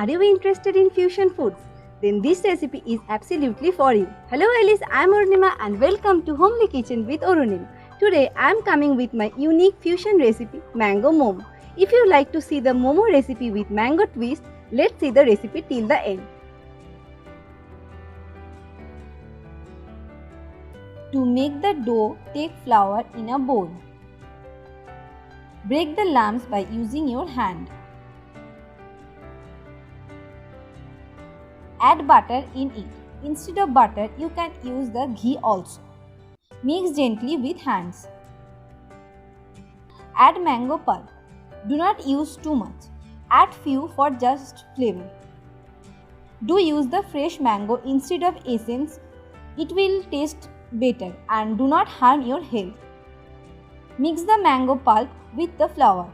Are you interested in fusion foods? Then this recipe is absolutely for you. Hello Alice, I am Arunima and welcome to Homely Kitchen with Arunima. Today I am coming with my unique fusion recipe, Mango Momo. If you like to see the Momo recipe with mango twist, let's see the recipe till the end. To make the dough, take flour in a bowl. Break the lumps by using your hand. Add butter in it. Instead of butter, you can use the ghee also. Mix gently with hands. Add mango pulp. Do not use too much. Add few for just flavor. Do use the fresh mango instead of essence. It will taste better and do not harm your health. Mix the mango pulp with the flour.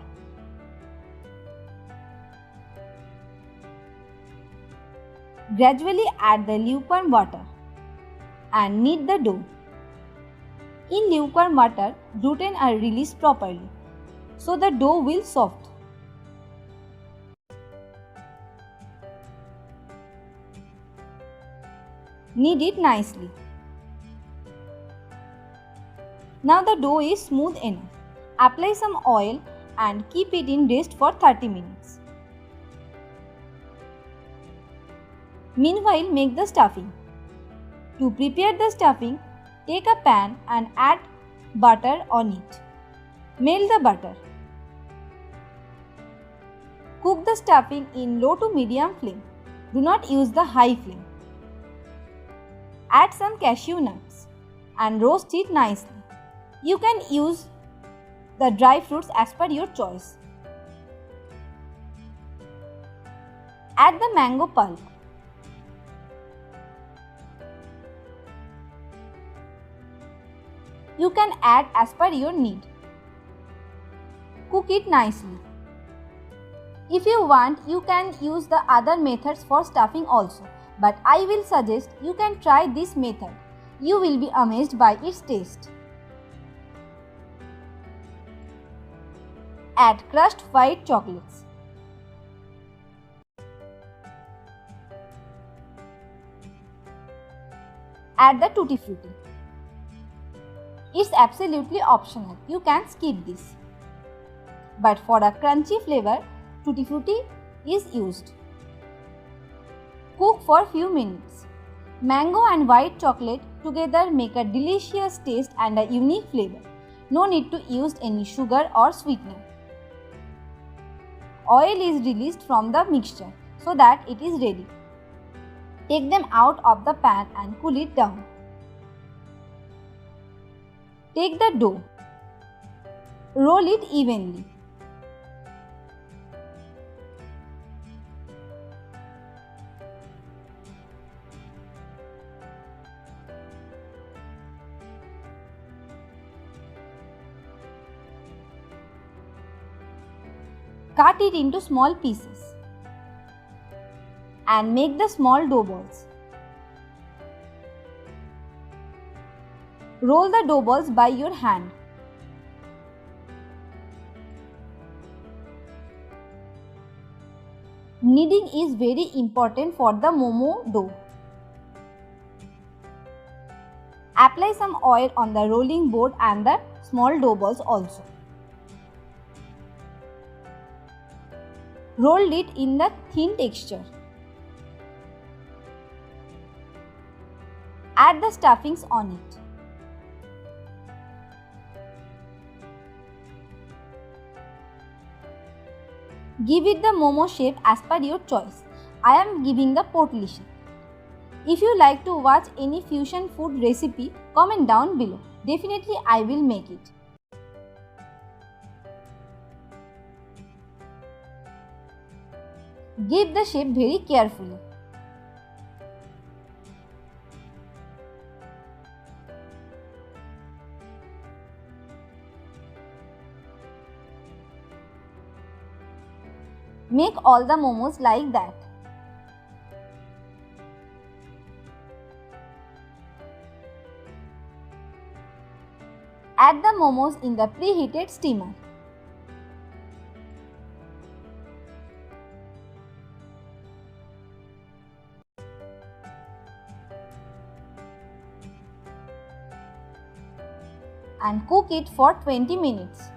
Gradually add the lukewarm water and knead the dough. In lukewarm water, gluten are released properly, so the dough will soft. Knead it nicely. Now the dough is smooth enough. Apply some oil and keep it in rest for 30 minutes. Meanwhile, make the stuffing. To prepare the stuffing, take a pan and add butter on it. Melt the butter. Cook the stuffing in low to medium flame. Do not use the high flame. Add some cashew nuts and roast it nicely. You can use the dry fruits as per your choice. Add the mango pulp. You can add as per your need. Cook it nicely. If you want, you can use the other methods for stuffing also, but I will suggest you can try this method. You will be amazed by its taste. Add crushed white chocolates. Add the tutti frutti. It's absolutely optional. You can skip this. But for a crunchy flavor, tutti frutti is used. Cook for few minutes. Mango and white chocolate together make a delicious taste and a unique flavor. No need to use any sugar or sweetener. Oil is released from the mixture so that it is ready. Take them out of the pan and cool it down. Take the dough. Roll it evenly. Cut it into small pieces and make the small dough balls. Roll the dough balls by your hand. Kneading is very important for the momo dough. Apply some oil on the rolling board and the small dough balls also. Roll it in the thin texture. Add the stuffings on it. Give it the momo shape as per your choice. I am giving the portly shape. If you like to watch any fusion food recipe, comment down below. Definitely I will make it. Give the shape very carefully. Make all the momos like that. Add the momos in the preheated steamer. and cook it for 20 minutes.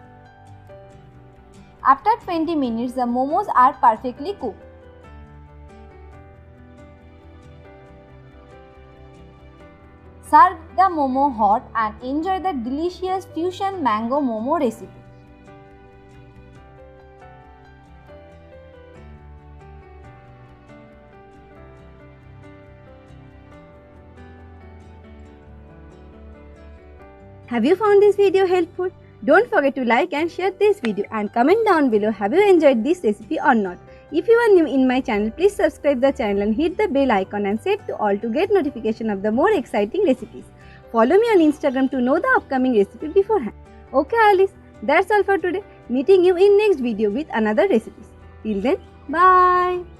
After 20 minutes, the momos are perfectly cooked. Serve the momo hot and enjoy the delicious fusion mango momo recipe. Have you found this video helpful? Don't forget to like and share this video and comment down below have you enjoyed this recipe or not. If you are new in my channel, please subscribe the channel and hit the bell icon and set to all to get notification of the more exciting recipes. Follow me on Instagram to know the upcoming recipe beforehand. Okay Alice, that's all for today. Meeting you in next video with another recipes. Till then, bye.